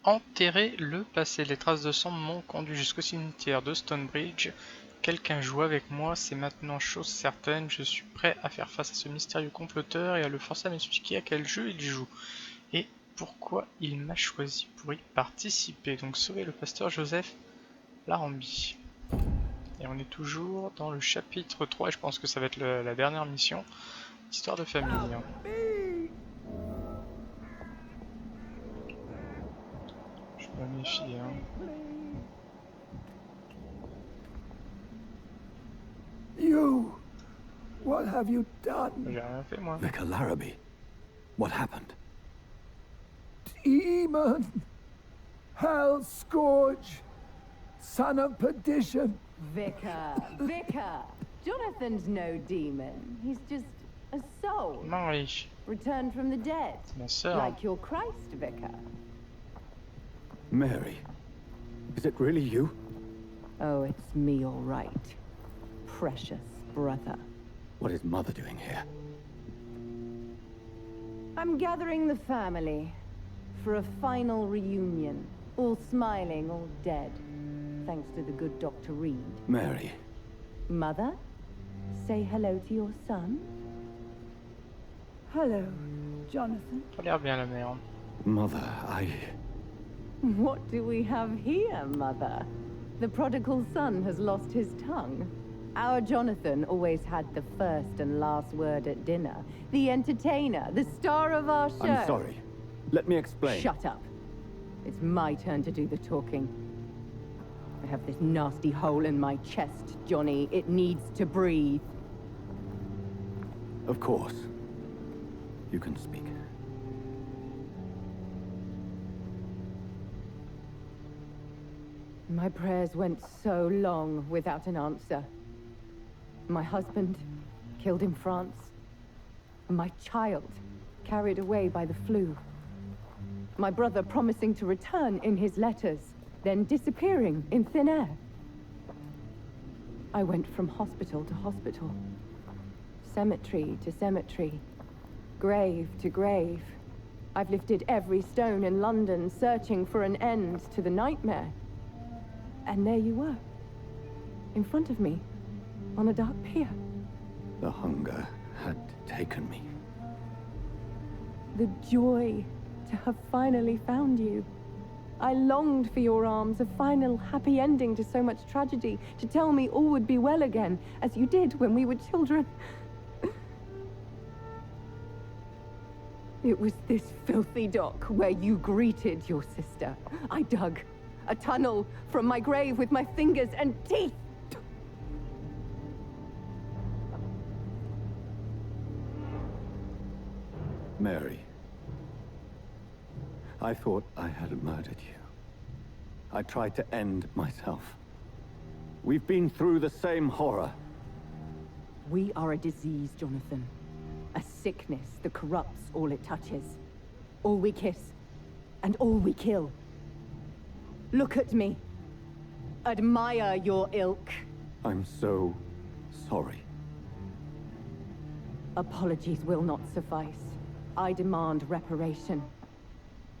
Enterrer le passé. Les traces de sang m'ont conduit jusqu'au cimetière de Stonebridge. Quelqu'un joue avec moi, c'est maintenant chose certaine. Je suis prêt à faire face à ce mystérieux comploteur et à le forcer à m'expliquer à quel jeu il joue. Et pourquoi il m'a choisi pour y participer. Donc sauver le pasteur Joseph Larambi. Et on est toujours dans le chapitre 3, et je pense que ça va être la dernière mission. Histoire de famille. Hein. Je me méfie. Hein. You! What have you done? J'ai rien fait moi. Vicar Larrabee, what happened? Demon! Hell Scourge! Son of perdition! Vicar! Jonathan's no demon. He's just a soul. Marie. Returned from the dead. Ma sœur. Like your Christ, Vicar. Mary, is it really you? Oh, it's me, all right. Precious brother. What is Mother doing here? I'm gathering the family for a final reunion. All smiling, all dead. Thanks to the good Dr. Reed. Mary. Mother, say hello to your son. Hello, Jonathan. Ça a l'air bien la mère. Mother, What do we have here, Mother? The prodigal son has lost his tongue. Our Jonathan always had the first and last word at dinner. The entertainer, the star of our show. I'm sorry. Let me explain. Shut up. It's my turn to do the talking. I have this nasty hole in my chest, Johnny. It needs to breathe. Of course. You can speak. My prayers went so long without an answer. My husband, killed in France. My child, carried away by the flu. My brother promising to return in his letters, then disappearing in thin air. I went from hospital to hospital, cemetery to cemetery, grave to grave. I've lifted every stone in London, searching for an end to the nightmare. And there you were, in front of me, on a dark pier. The hunger had taken me. The joy to have finally found you. I longed for your arms, a final happy ending to so much tragedy, to tell me all would be well again, as you did when we were children. It was this filthy dock where you greeted your sister. I dug a tunnel from my grave with my fingers and teeth. Mary, I thought I had murdered you. I tried to end myself. We've been through the same horror. We are a disease, Jonathan. A sickness that corrupts all it touches. All we kiss, and all we kill. Look at me. Admire your ilk. I'm so sorry. Apologies will not suffice. I demand reparation.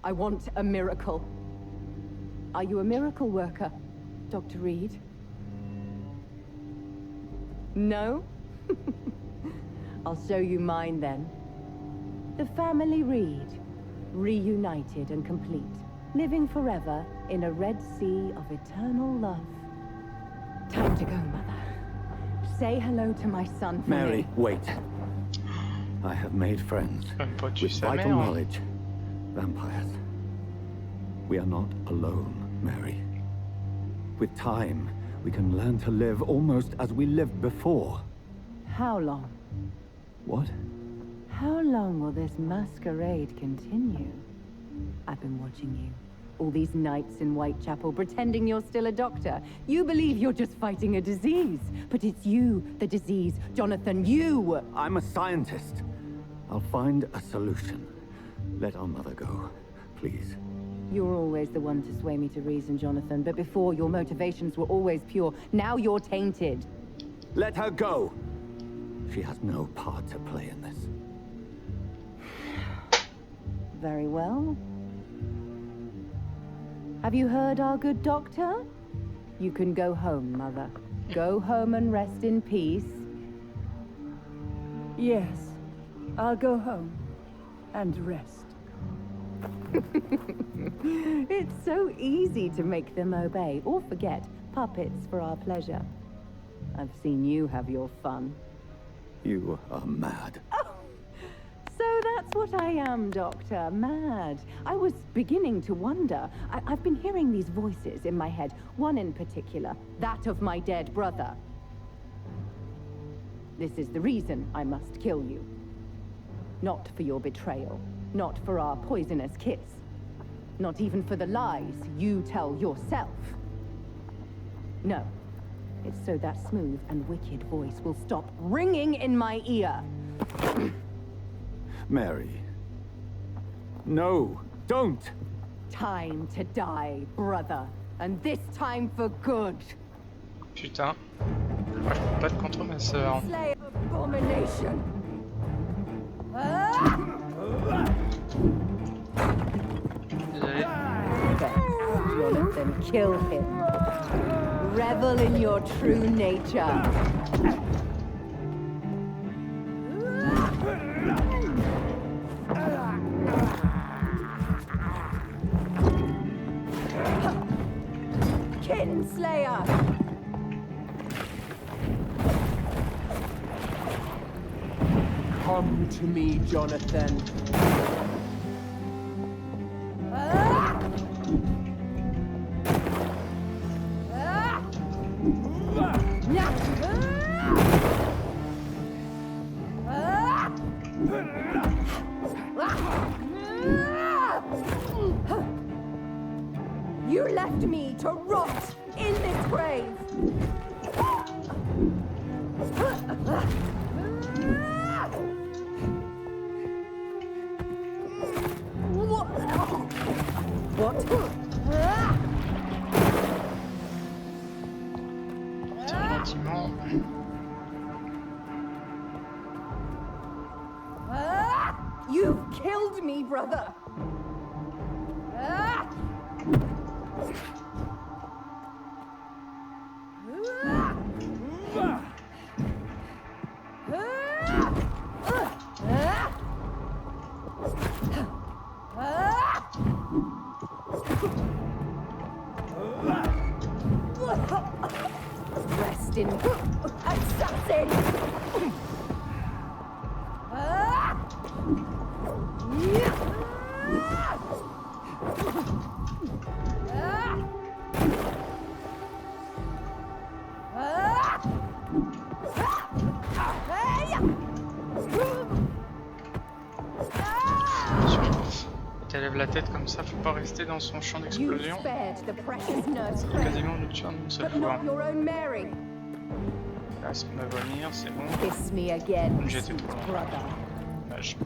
I want a miracle. Are you a miracle worker, Dr. Reed? No? I'll show you mine then. The family Reed, reunited and complete, living forever in a red sea of eternal love. Time to go, Mother. Say hello to my son for Mary, me. wait. I have made friends with vital knowledge. Vampires. We are not alone, Mary. With time, we can learn to live almost as we lived before. How long? What? How long will this masquerade continue? I've been watching you. All these nights in Whitechapel, pretending you're still a doctor. You believe you're just fighting a disease. But it's you, the disease. Jonathan, you! I'm a scientist. I'll find a solution. Let our mother go, please. You're always the one to sway me to reason, Jonathan. But before, your motivations were always pure. Now you're tainted. Let her go! She has no part to play in this. Very well. Have you heard our good doctor? You can go home, Mother. Go home and rest in peace. Yes, I'll go home and rest. It's so easy to make them obey or forget. Puppets for our pleasure. I've seen you have your fun. You are mad. Oh, so that's what I am, Doctor. Mad. I was beginning to wonder. I've been hearing these voices in my head. One in particular, that of my dead brother. This is the reason I must kill you. Not for your betrayal. Not for our poisonous kiss. Not even for the lies you tell yourself. No. It's so that smooth and wicked voice will stop ringing in my ear. Mary. No, don't! Time to die, brother. And this time for good. Putain. Moi, je peux pas te contre ma sœur. Slay abomination. Désolé. Jonathan, kill him. Revel in your true nature. Kinslayer! Come to me, Jonathan. You left me to rot in this grave. What? Gentiment. You've killed me, brother. Rest in assassin. Quand elle lève la tête comme ça, faut pas rester dans son champ d'explosion. C'est quasiment une tueur d'une seule fois. Là, ça me va venir, c'est bon. J'étais trop loin. Dommage.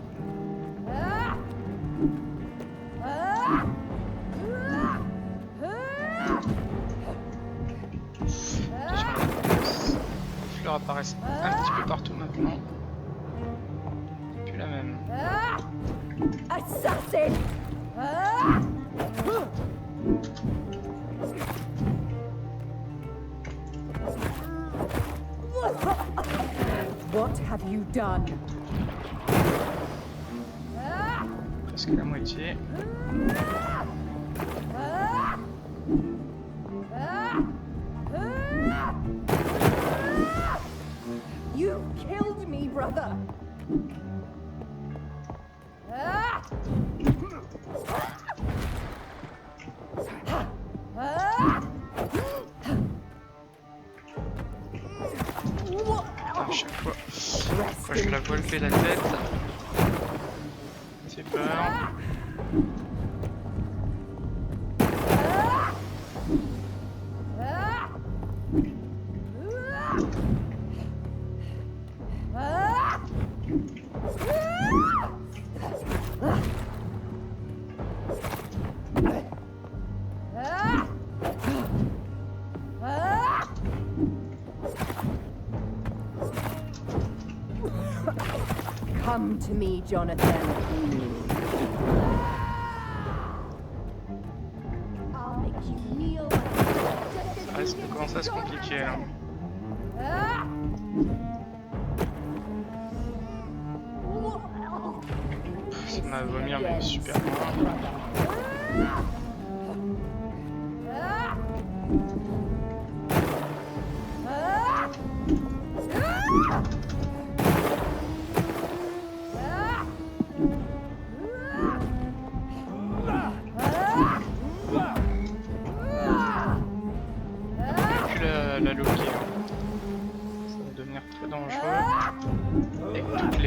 Les fleurs apparaissent un petit peu partout maintenant. Plus la même. Assassin! What have you done? Presque la moitié. You killed me, brother. À chaque fois, quand je la vois lever la tête, c'est peur. Come to me, Jonathan. I'll make Ça peut commencer à se compliquer là. Ça m'a vomir mais super loin. La loquer, hein. Ça va devenir très dangereux. Avec toutes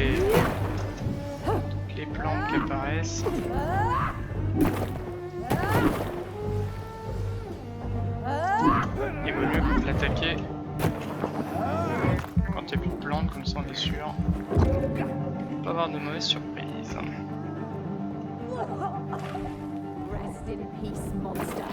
les plantes qui apparaissent. Il vaut mieux que l'attaquer quand il n'y a plus de plantes, comme ça on est sûr. On peut avoir de mauvaises surprises. Rest in peace, monster.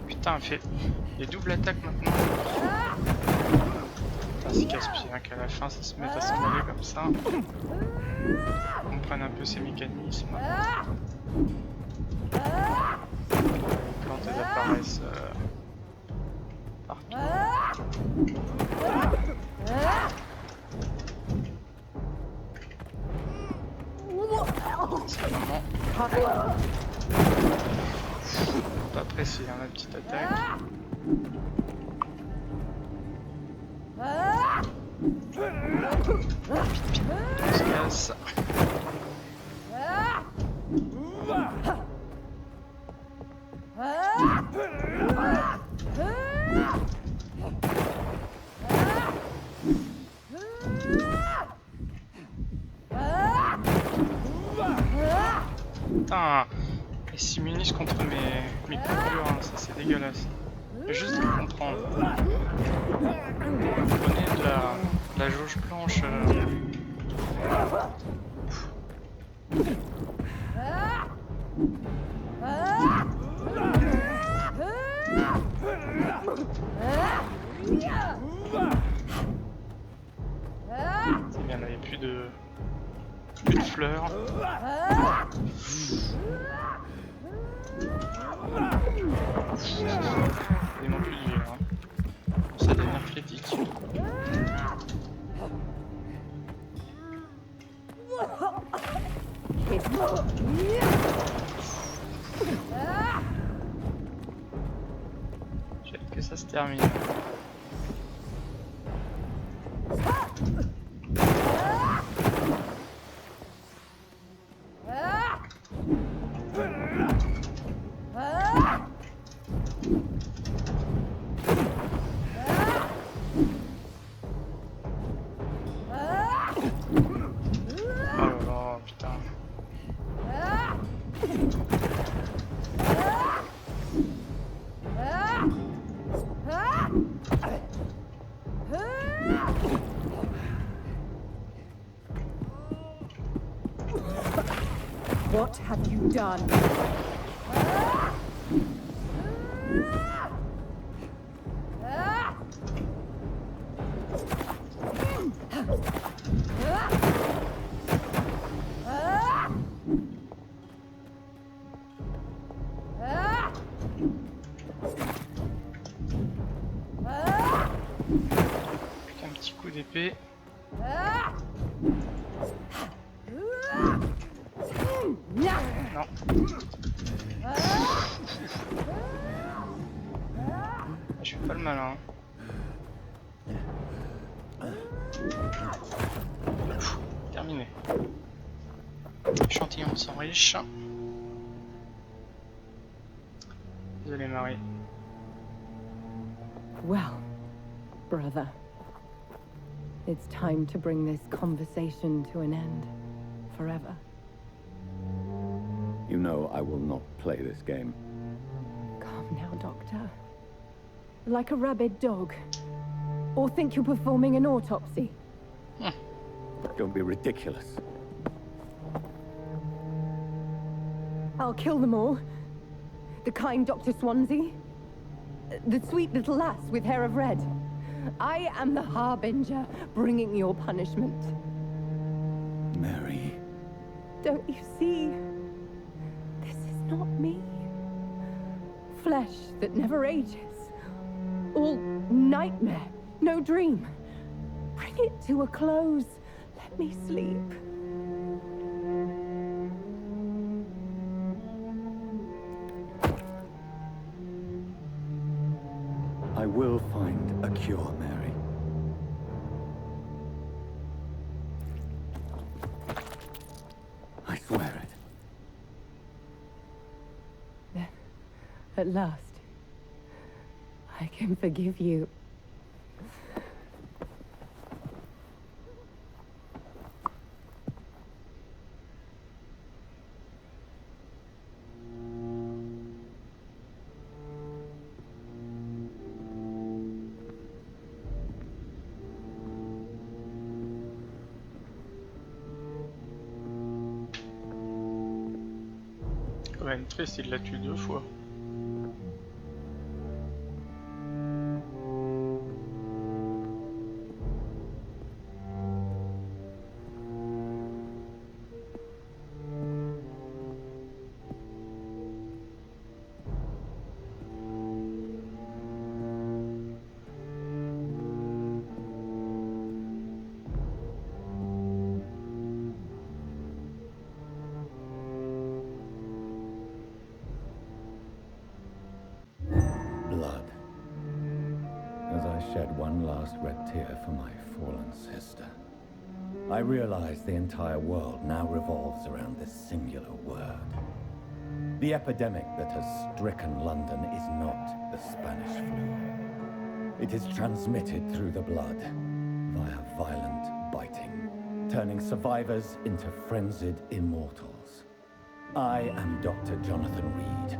Putain, fait les doubles attaques maintenant. Putain, c'est casse-pied hein, qu'à la fin ça se mette à s'envoler comme ça. On comprenne un peu ces mécanismes. Les plantes elles apparaissent partout. C'est vraiment pas apprécié hein, la petite attaque. On se casse. Putain, ils s'immunisent contre mes coupures, hein, ça c'est dégueulasse. Je vais juste les comprendre. Prenez de la jauge blanche. C'est bien, là il n'y a plus de fleurs. Vraiment plus dur, hein. Ça devient critique. J'ai hâte que ça se termine. What have you done? Avec un petit coup d'épée. Non. Je fais pas le malin. Terminé. L'échantillon sont riches. Désolé Marie. Well, brother, it's time to bring this conversation to an end, forever. You know I will not play this game. Calm now, Doctor. Like a rabid dog. Or think you're performing an autopsy. Don't be ridiculous. I'll kill them all. The kind Dr. Swansea? The sweet little lass with hair of red? I am the Harbinger, bringing your punishment. Mary. Don't you see? This is not me. Flesh that never ages. All nightmare, no dream. Bring it to a close. Let me sleep. I will find a cure, Mary. I swear it. Then, at last, I can forgive you. Quand même triste, il l'a tué 2 fois. Blood. As I shed one last red tear for my fallen sister, I realize the entire world now revolves around this singular word. The epidemic that has stricken London is not the Spanish flu. It is transmitted through the blood via violent biting, turning survivors into frenzied immortals. I am Dr. Jonathan Reed.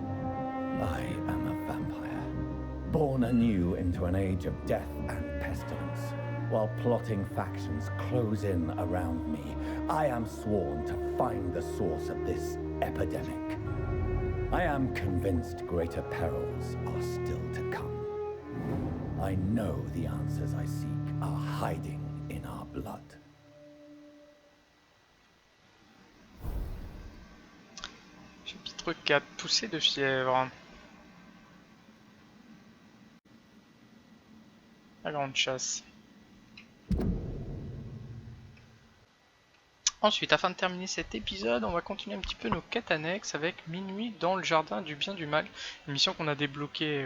I am a vampire, born anew into an age of death and pestilence. While plotting factions close in around me, I am sworn to find the source of this epidemic. I am convinced greater perils are still to come. I know the answers I seek are hiding in our blood. Chapitre 4, poussée de fièvre. La grande chasse. Ensuite, afin de terminer cet épisode, on va continuer un petit peu nos quêtes annexes avec Minuit dans le jardin du bien du mal. Une mission qu'on a débloquée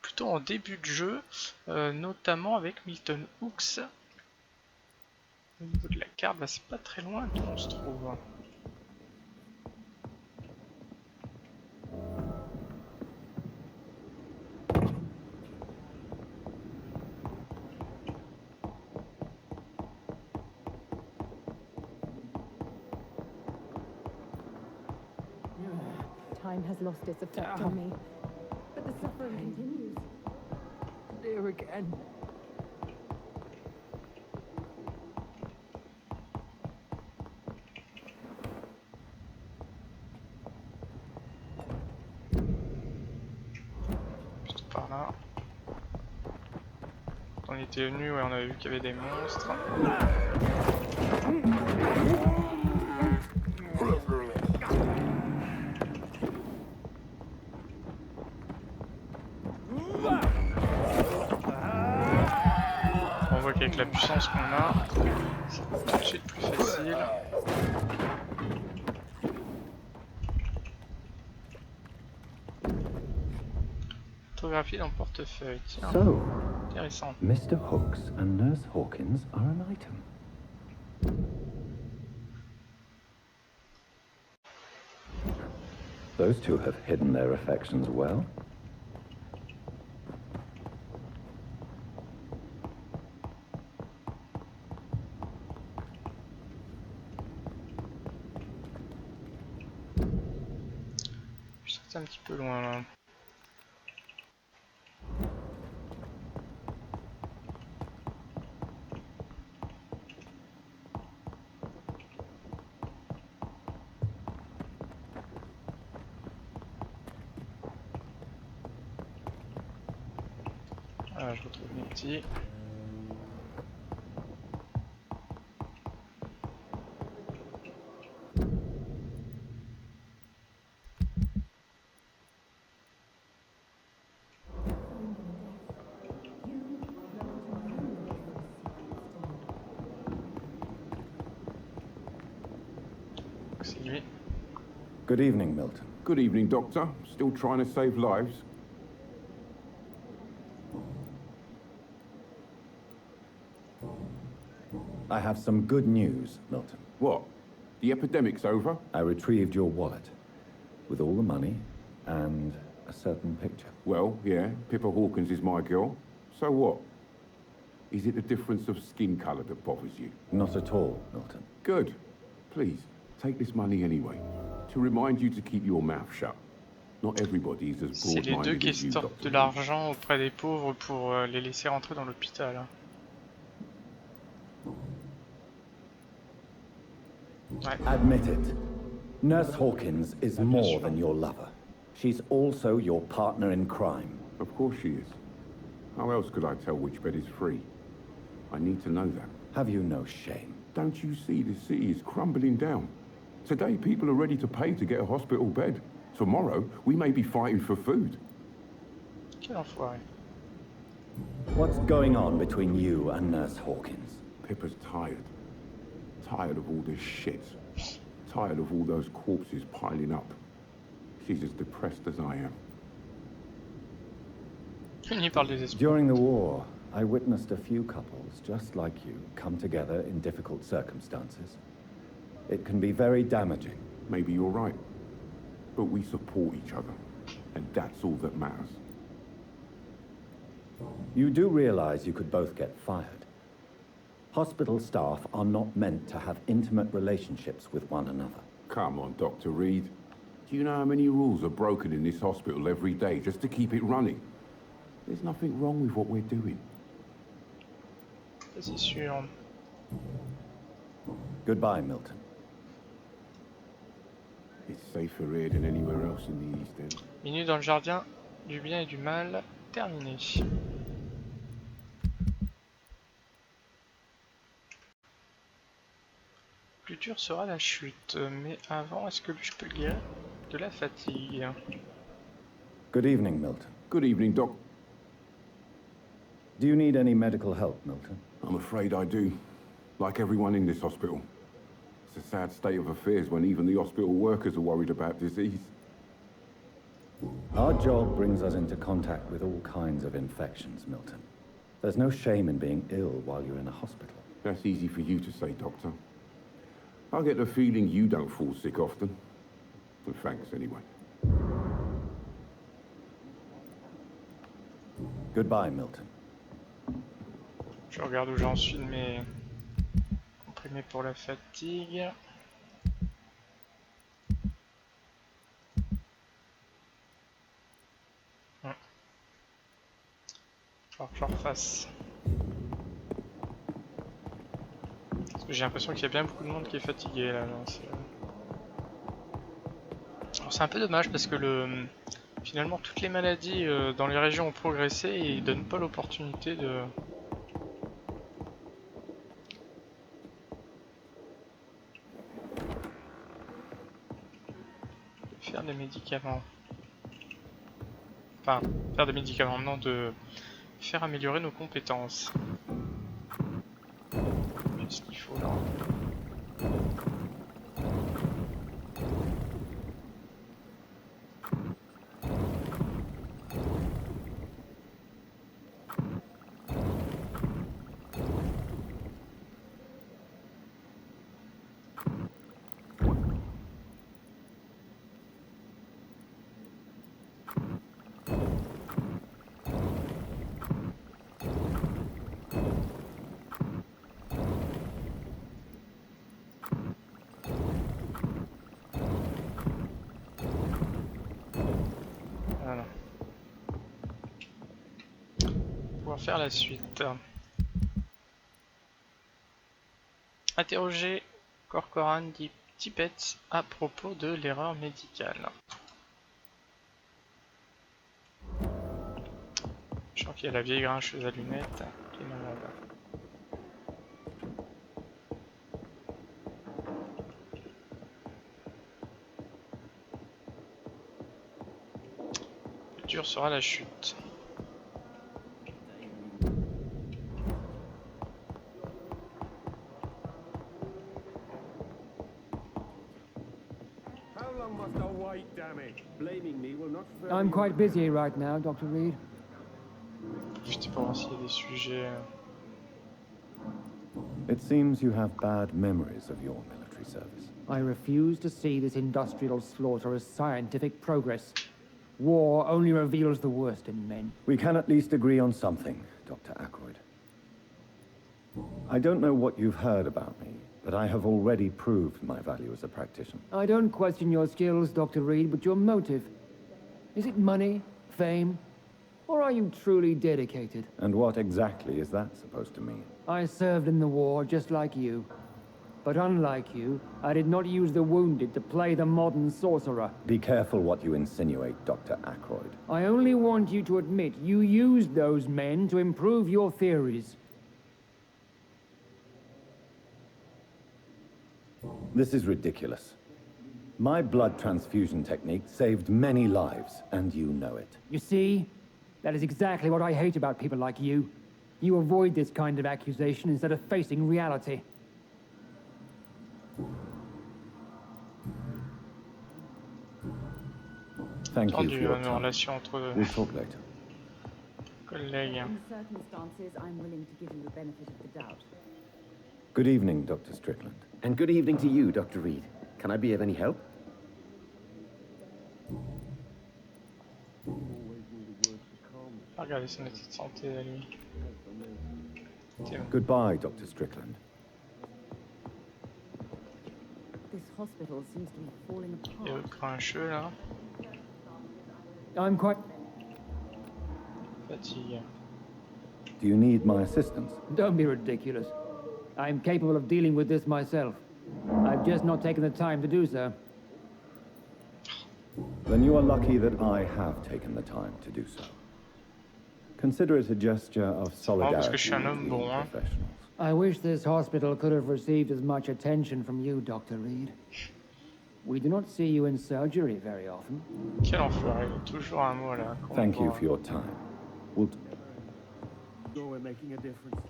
plutôt en début de jeu, notamment avec Milton Hooks. Au niveau de la carte, bah, c'est pas très loin d'où on se trouve. Time has lost its effect on me, but the suffering continues. There again. Plutôt par là. On était venu, ouais, on avait vu qu'il y avait des monstres. On voit qu'avec la puissance qu'on a, c'est tout de suite plus facile. Photographie dans le portefeuille, tiens. So, Intéressant. Mr. Hooks and Nurse Hawkins are an item. Those two have hidden their affections well. Je suis un petit peu loin là. Voilà, je retrouve mes petits. C'est lui. Good evening, Milton. Good evening, Doctor. Still trying to save lives? I have some good news, Milton. What? The epidemic's over? I retrieved your wallet with all the money and a certain picture. Well, yeah, Pippa Hawkins is my girl. So what? Is it the difference of skin colour that bothers you? Not at all, Milton. Good. Please, take this money anyway. To remind you to keep your mouth shut. Not everybody is as C'est les deux broad-minded qui as you, extorquent de Dr. l'argent auprès des pauvres pour les laisser rentrer dans l'hôpital. Hein. Ouais. Admit it. Nurse Hawkins is more than your lover. She's also your partner in crime. Of course she is. How else could I tell which bed is free? I need to know that. Have you no shame? Don't you see the city is crumbling down? Today people are ready to pay to get a hospital bed. Tomorrow we may be fighting for food. Quel enfoiré. What's going on between you and Nurse Hawkins? Pippa's tired. Tired of all this shit. Tired of all those corpses piling up. She's as depressed as I am. Il parle des esprits. During the war, I witnessed a few couples just like you come together in difficult circumstances. It can be very damaging. Maybe you're right. But we support each other. And that's all that matters. You do realize you could both get fired. Hospital staff are not meant to have intimate relationships with one another. Come on, Dr. Reed. Do you know how many rules are broken in this hospital every day just to keep it running? There's nothing wrong with what we're doing. C'est sûr. Goodbye, Milton. It's safer here than anywhere else in the East End. Minute dans le jardin du bien et du mal, terminé. Plus dur sera la chute, mais avant, est-ce que je peux le guérir de la fatigue? Good evening, Milton. Good evening, Doc. Do you need any medical help, Milton? I'm afraid I do. Like everyone in this hospital. It's a sad state of affairs when even the hospital workers are worried about disease. Our job brings us into contact with all kinds of infections, Milton. There's no shame in being ill while you're in a hospital. That's easy for you to say, Doctor. I get the feeling you don't fall sick often. But thanks anyway. Goodbye, Milton. Je regarde où j'en suis de mes comprimés pour la fatigue. Alors que je refasse. Parce que j'ai l'impression qu'il y a bien beaucoup de monde qui est fatigué là. C'est un peu dommage parce que finalement toutes les maladies dans les régions ont progressé et ils donnent pas l'opportunité de faire des médicaments. Enfin, faire des médicaments, non, de faire améliorer nos compétences. Qu'est-ce qu'il faut là? Voilà. Pouvoir faire la suite. Interroger Corcoran dit Tippett à propos de l'erreur Je sens qu'il y a la vieille grincheuse à lunettes qui est malade. Plus dur sera la chute. I'm quite busy right now, Dr. Reed. J'étais pour voir s'il y a des sujets. It seems you have bad memories of your military service. I refuse to see this industrial slaughter as scientific progress. War only reveals the worst in men. We can at least agree on something, Dr. Ackroyd. I don't know what you've heard about me, but I have already proved my value as a practitioner. I don't question your skills, Dr. Reed, but your motive. Is it money, fame, or are you truly dedicated? And what exactly is that supposed to mean? I served in the war just like you. But unlike you, I did not use the wounded to play the modern sorcerer. Be careful what you insinuate, Dr. Ackroyd. I only want you to admit you used those men to improve your theories. This is ridiculous. My blood transfusion technique saved many lives, and you know it. You see? That is exactly what I hate about people like you. You avoid this kind of accusation instead of facing reality. Thank you for your une time. relation entre We'll talk later. collègues. In circumstances, I'm willing to give you the benefit of the doubt. Good evening, Dr. Strickland. And good evening to you, Dr. Reed. Can I be of any help? Regardez son état de santé à lui. Goodbye, Dr. Strickland. This hospital seems to be falling Il y a le apart. grincheux là. I'm quite... Fatigue. Do you need my assistance? Don't be ridiculous. I'm capable of dealing with this myself. I've just not taken the time to do so. Then you are lucky that I have taken the time to do so. Consider it a gesture of parce que je solidarity suis un homme between bon, hein. professionals. I wish this hospital could have received as much attention from you, Dr. Reed. We do not see you in surgery very often. Quel enfoiré, il a toujours un mot là. Thank you for your time. We'll We're making a difference.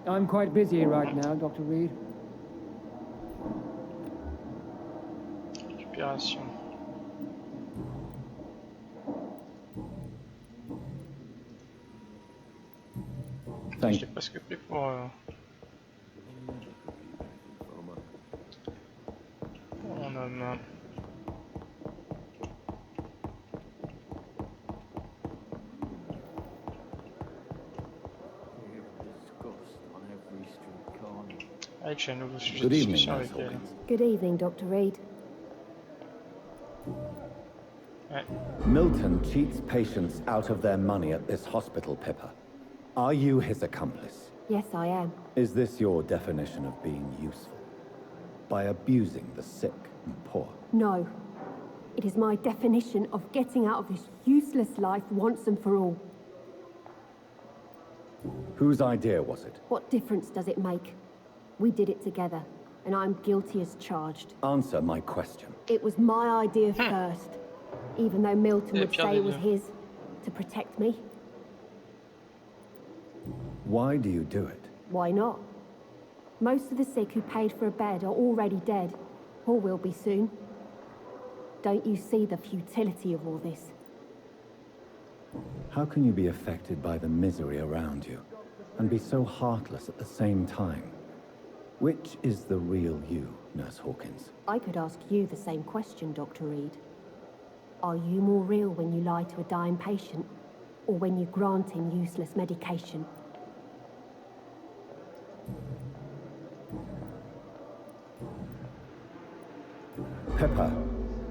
I'm quite busy right now, Dr. Reed. Récupération. Thank Je l'ai presque pris pour mon homme. Avec j'ai un nouveau sujet de Good evening, discussion Nurse avec elle. Hawkins. Good evening, Dr. Reed. Ouais. Milton cheats patients out of their money at this hospital, Pippa. Are you his accomplice? Yes, I am. Is this your definition of being useful? By abusing the sick and poor? No. It is my definition of getting out of this useless life once and for all. Whose idea was it? What difference does it make? We did it together, and I'm guilty as charged. Answer my question. It was my idea first, even though Milton would say it was his, to protect me. Why do you do it? Why not? Most of the sick who paid for a bed are already dead, or will be soon. Don't you see the futility of all this? How can you be affected by the misery around you, and be so heartless at the same time? Which is the real you, Nurse Hawkins? I could ask you the same question, Dr. Reed. Are you more real when you lie to a dying patient, or when you grant him useless medication? Pippa,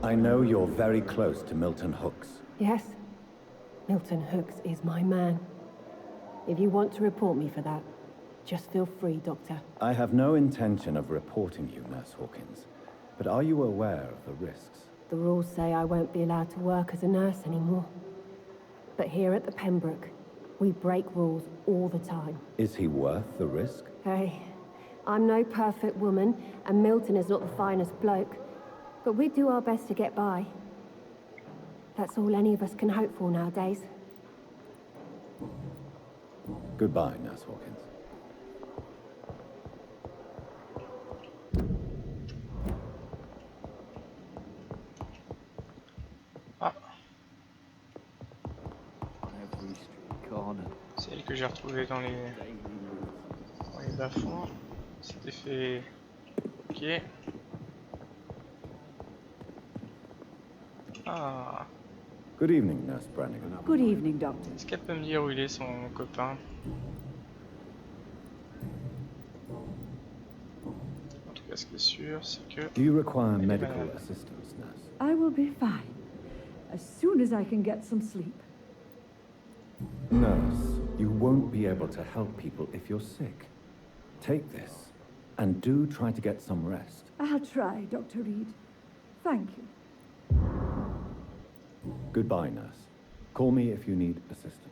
I know you're very close to Milton Hooks. Yes. Milton Hooks is my man. If you want to report me for that, just feel free, Doctor. I have no intention of reporting you, Nurse Hawkins. But are you aware of the risks? The rules say I won't be allowed to work as a nurse anymore. But here at the Pembroke, we break rules all the time. Is he worth the risk? Hey, I'm no perfect woman, and Milton is not the finest bloke. But we do our best to get by. That's all any of us can hope for nowadays. Goodbye, Nurse Hawkins. Ah. C'est elle que j'ai retrouvée dans les bas-fonds. C'était fait. Ok. Ah. Good evening, Nurse Brannigan. Good evening, Doctor. Est-ce qu'elle peut me dire où il est, son copain? En tout cas, ce qui est sûr, c'est que... Do you require medical assistance, nurse? I will be fine, as soon as I can get some sleep. Nurse, you won't be able to help people if you're sick. Take this, and do try to get some rest. I'll try, Dr. Reed. Thank you. Goodbye, nurse. Call me if you need assistance.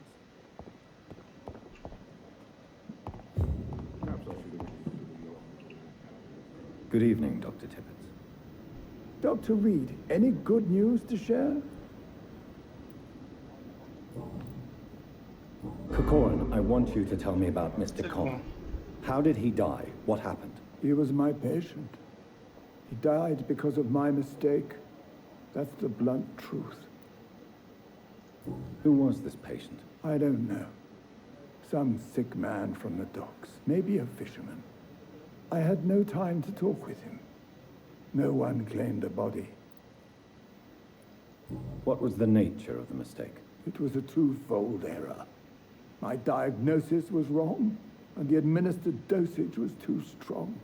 Good evening, Dr. Tippett. Dr. Reed, any good news to share? Corcoran, I want you to tell me about Mr. Connor. How did he die? What happened? He was my patient. He died because of my mistake. That's the blunt truth. Who was this patient? I don't know. Some sick man from the docks. Maybe a fisherman. I had no time to talk with him. No one claimed a body. What was the nature of the mistake? It was a twofold error. My diagnosis was wrong, and the administered dosage was too strong.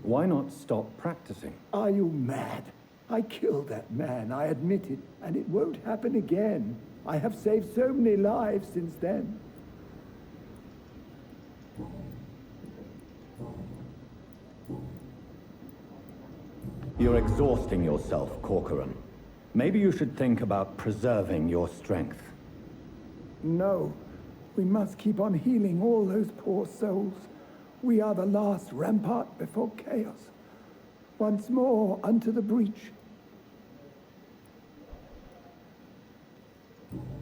Why not stop practicing? Are you mad? I killed that man, I admit it, and it won't happen again. I have saved so many lives since then. You're exhausting yourself, Corcoran. Maybe you should think about preserving your strength. No, we must keep on healing all those poor souls. We are the last rampart before chaos. Once more unto the breach.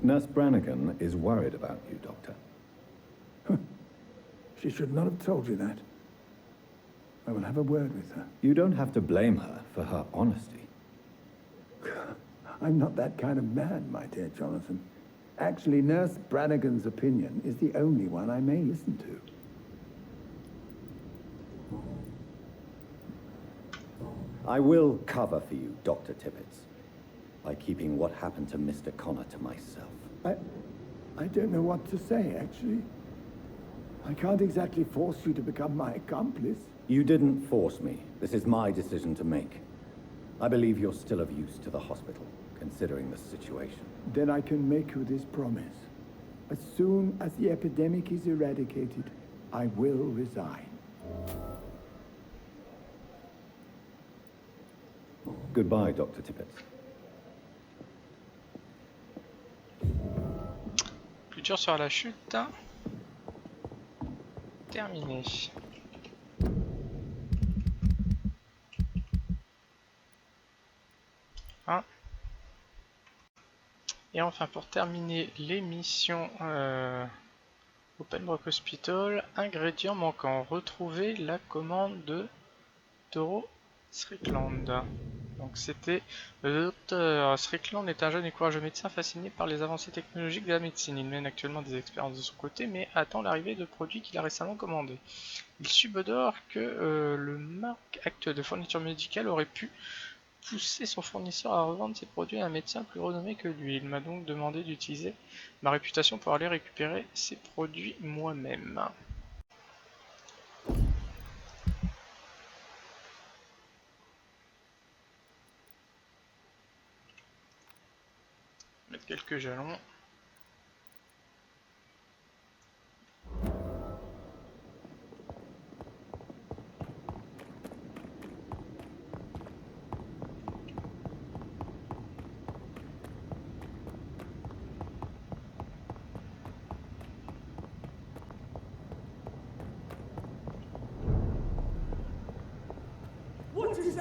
Nurse Brannigan is worried about you, Doctor. She should not have told you that. I will have a word with her. You don't have to blame her for her honesty. I'm not that kind of man, my dear Jonathan. Actually, Nurse Brannigan's opinion is the only one I may listen to. I will cover for you, Dr. Tippett, by keeping what happened to Mr. Connor to myself. I don't know what to say, actually. I can't exactly force you to become my accomplice. You didn't force me. This is my decision to make. I believe you're still of use to the hospital, considering the situation. Then I can make you this promise. As soon as the epidemic is eradicated, I will resign. Goodbye, Dr. Tippett. Plus dur sur la chute. Terminé. Hein. Et enfin, pour terminer l'émission au Pembroke Hospital, ingrédient manquant, retrouver la commande de Toro Strickland. Donc c'était le docteur Strickland est un jeune et courageux médecin fasciné par les avancées technologiques de la médecine. Il mène actuellement des expériences de son côté, mais attend l'arrivée de produits qu'il a récemment commandés. Il subodore que le marque actuel de fourniture médicale aurait pu pousser son fournisseur à revendre ses produits à un médecin plus renommé que lui. Il m'a donc demandé d'utiliser ma réputation pour aller récupérer ses produits moi-même. Mettre quelques jalons.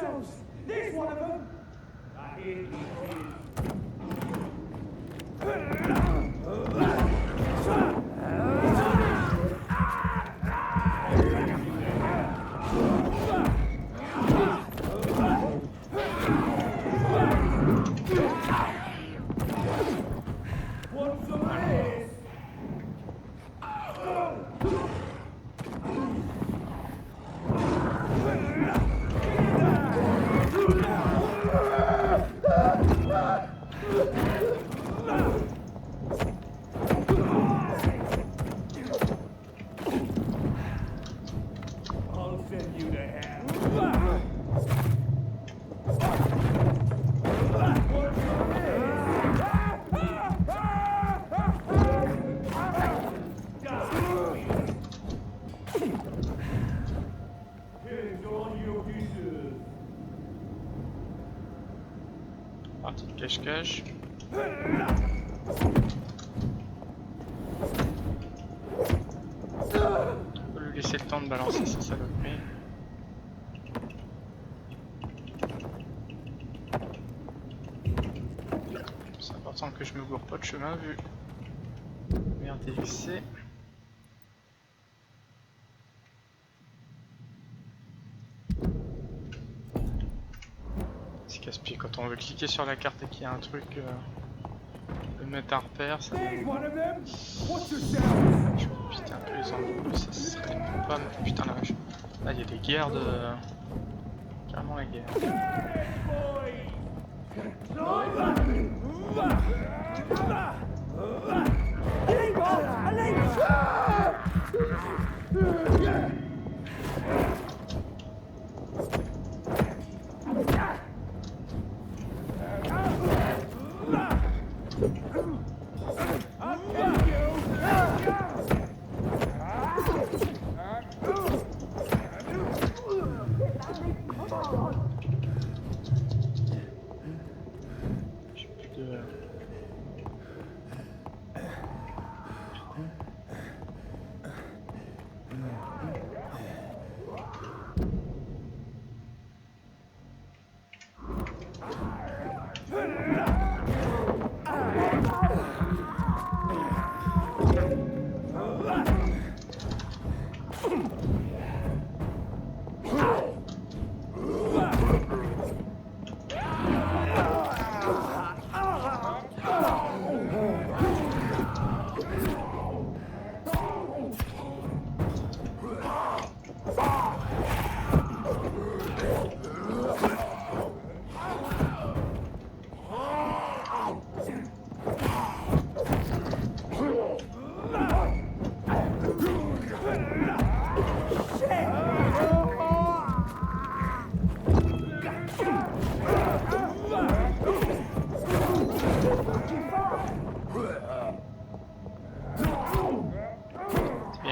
yourselves! There's one of them! I hear Partie de cache-cache. On peut lui laisser le temps de balancer sa saloperie. C'est important que je me gourre pas de chemin vu. Merde dévissée. C'est casse-pied quand on veut cliquer sur la carte et qu'il y a un truc, le mettre un repère, ça. Je vais éviter un peu les embrouilles, ça serait pas. Putain la vache. Là il y a des guerres de. Carrément la guerre.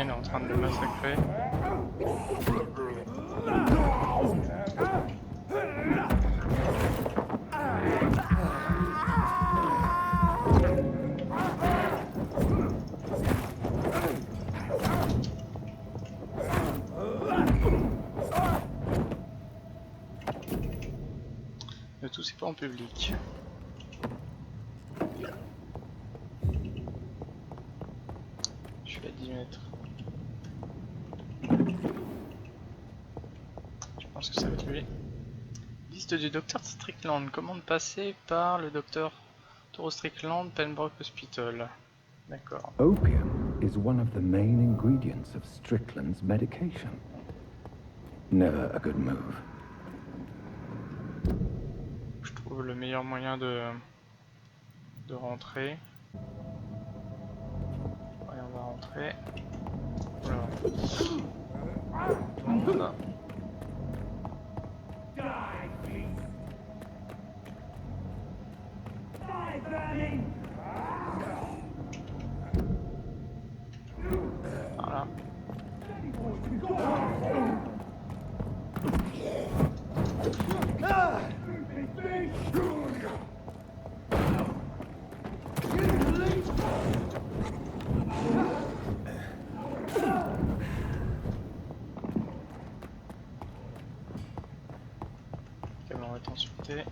Il est en train de le massacrer. Le tout c'est pas en public. Je suis à 10 mètres. Je pense que ça va être lui. Liste du docteur Strickland. Commande passée par le docteur Toro Strickland, Pembroke Hospital. D'accord. Opium is one of the main ingredients of Strickland's medication. Never a good move. Je trouve le meilleur moyen de rentrer. Allez, on va rentrer. Voilà. Voilà. côté.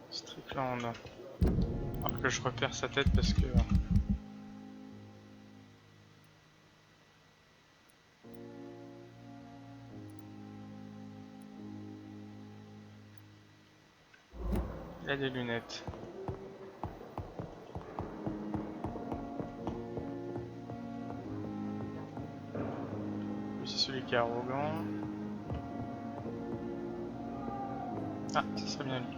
Strickland. Alors que je repère sa tête parce que... il a des lunettes. Lui c'est celui qui est arrogant. Ah, ça serait bien lui.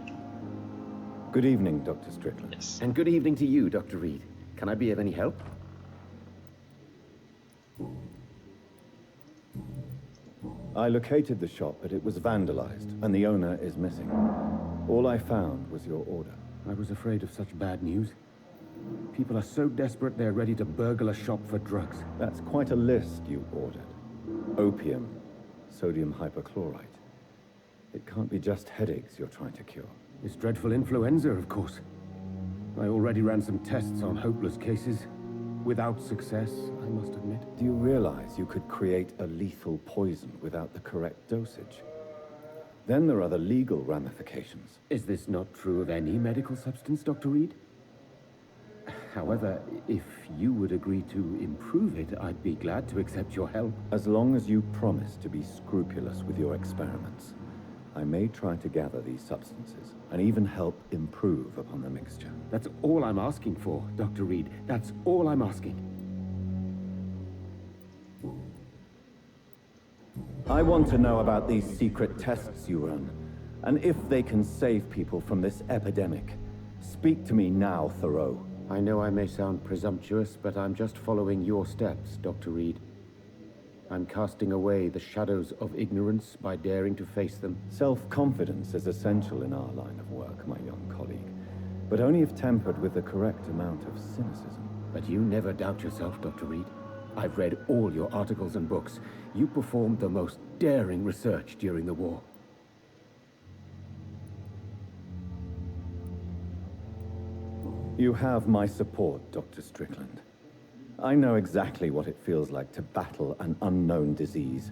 Good evening, Dr. Strickland. Yes. And good evening to you, Dr. Reed. Can I be of any help? I located the shop, but it was vandalized, and the owner is missing. All I found was your order. I was afraid of such bad news. People are so desperate they're ready to burgle a shop for drugs. That's quite a list you ordered. Opium, sodium hypochlorite. It can't be just headaches you're trying to cure. This dreadful influenza, of course. I already ran some tests on hopeless cases. Without success, I must admit. Do you realize you could create a lethal poison without the correct dosage? Then there are the legal ramifications. Is this not true of any medical substance, Dr. Reed? However, if you would agree to improve it, I'd be glad to accept your help. As long as you promise to be scrupulous with your experiments, I may try to gather these substances, and even help improve upon the mixture. That's all I'm asking for, Dr. Reed. That's all I'm asking. I want to know about these secret tests you run, and if they can save people from this epidemic. Speak to me now, Thoreau. I know I may sound presumptuous, but I'm just following your steps, Dr. Reed. I'm casting away the shadows of ignorance by daring to face them. Self-confidence is essential in our line of work, my young colleague, but only if tempered with the correct amount of cynicism. But you never doubt yourself, Dr. Reed. I've read all your articles and books. You performed the most daring research during the war. You have my support, Dr. Strickland. I know exactly what it feels like to battle an unknown disease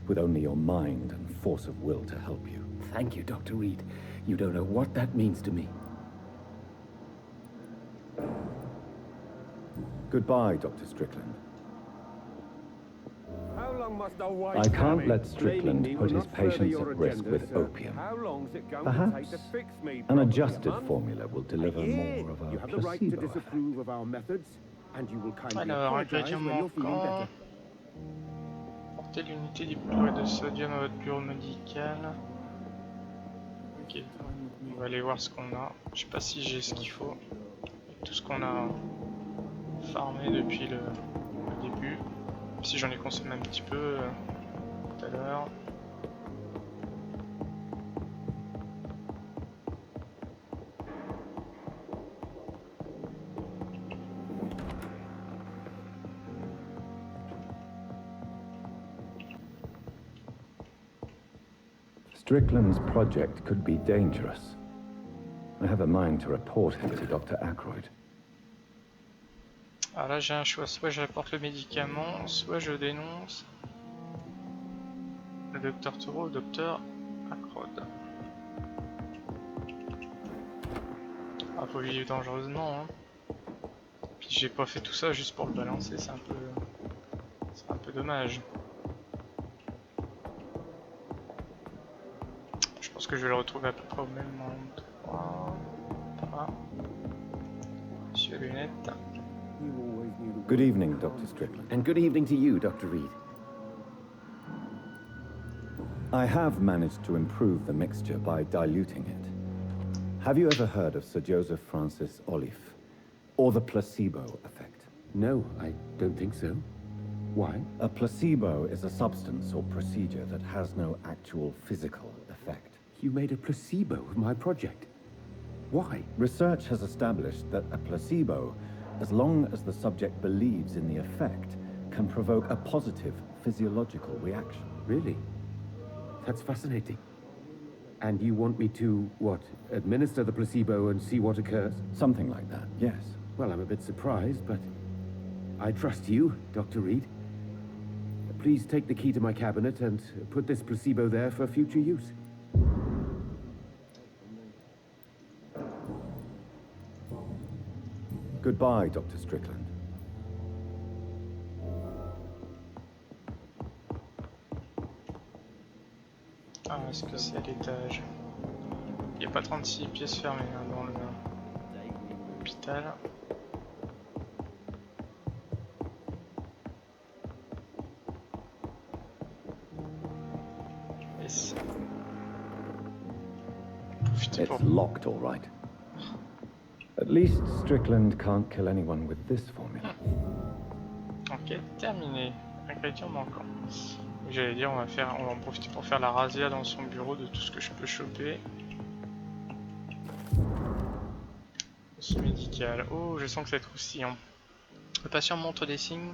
with only your mind and force of will to help you. Thank you, Dr. Reed. You don't know what that means to me. Goodbye, Dr. Strickland. How long must I wait? I can't let Strickland put his patients at risk with opium. How long's it going Perhaps to take to fix me? an adjusted formula will deliver Yeah, more of a You have the right to placebo effect. disapprove of our methods, and you will kindly Alors, apologize ingrédient when you're feeling manquant. better. Portez l'unité d'hypochlorite de sodium à votre bureau médical. Ok, on va aller voir ce qu'on a. Je sais pas si j'ai ce qu'il faut. Tout ce qu'on a farmé depuis le début. Si j'en ai consommé un petit peu tout à l'heure. Strickland's project could be dangerous. I have a mind to report him to Dr. Ackroyd. Alors là j'ai un choix, soit j'apporte le médicament, soit je dénonce le docteur Thoreau, le docteur Ackroyd. Ah, faut vivre dangereusement hein. Puis j'ai pas fait tout ça juste pour le balancer, c'est un peu dommage. Je pense que je vais le retrouver à peu près au même endroit. Voilà. Monsieur Lunette. Good evening, Dr. Strickland. And good evening to you, Dr. Reed. I have managed to improve the mixture by diluting it. Have you ever heard of Sir Joseph Francis Olive, or the placebo effect? No, I don't think so. Why? A placebo is a substance or procedure that has no actual physical effect. You made a placebo of my project. Why? Research has established that a placebo, as long as the subject believes in the effect, can provoke a positive physiological reaction. Really? That's fascinating. And you want me to, what, administer the placebo and see what occurs? Something like that, yes. Well, I'm a bit surprised, but I trust you, Dr. Reed. Please take the key to my cabinet and put this placebo there for future use. Goodbye, Dr. Strickland. Ah, est-ce que c'est à l'étage? Il n'y a pas 36 pièces fermées hein, dans l'hôpital. Yes. It's locked, all right. At least Strickland can't kill anyone with this formula. Ok, terminé. Ingrédient manquant. J'allais dire, on va en profiter pour faire la razzia dans son bureau de tout ce que je peux choper. Dossier médical. Oh, je sens que c'est croustillant. Le patient montre des signes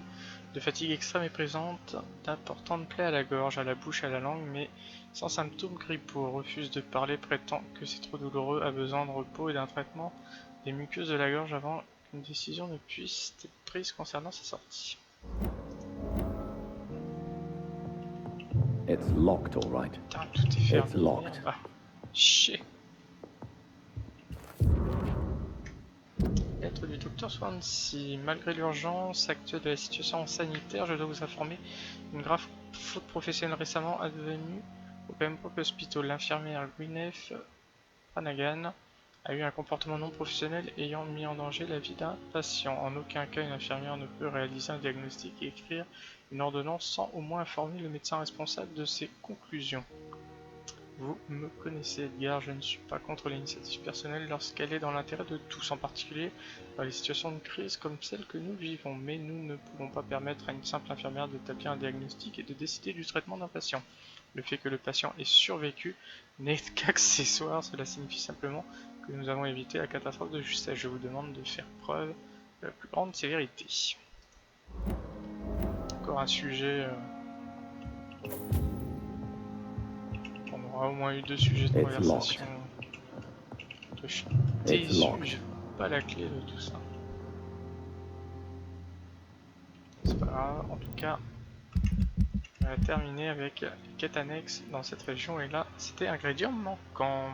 de fatigue extrême et présente d'importantes plaies à la gorge, à la bouche, à la langue, mais sans symptômes grippaux. Refuse de parler, prétend que c'est trop douloureux, a besoin de repos et d'un traitement des muqueuses de la gorge avant qu'une décision ne puisse être prise concernant sa sortie. It's locked, all right. Putain, tout est fermé. It's locked. Ah, chier. Lettre du docteur Swansea. Malgré l'urgence actuelle de la situation sanitaire, je dois vous informer d'une grave faute professionnelle récemment advenue au Pembroke Hospital. L'infirmière Gwyneth Flanagan a eu un comportement non professionnel ayant mis en danger la vie d'un patient. En aucun cas, une infirmière ne peut réaliser un diagnostic et écrire une ordonnance sans au moins informer le médecin responsable de ses conclusions. Vous me connaissez, Edgar, je ne suis pas contre l'initiative personnelle lorsqu'elle est dans l'intérêt de tous, en particulier dans les situations de crise comme celle que nous vivons, mais nous ne pouvons pas permettre à une simple infirmière d'établir un diagnostic et de décider du traitement d'un patient. Le fait que le patient ait survécu n'est qu'accessoire, cela signifie simplement que nous avons évité la catastrophe de justesse. Je vous demande de faire preuve de la plus grande sévérité. Encore un sujet... On aura au moins eu 2 sujets de conversation. Je suis déçu, j'ai pas la clé de tout ça. C'est pas grave, en tout cas, on va terminer avec les quêtes annexes dans cette région et là, c'était ingrédient manquant.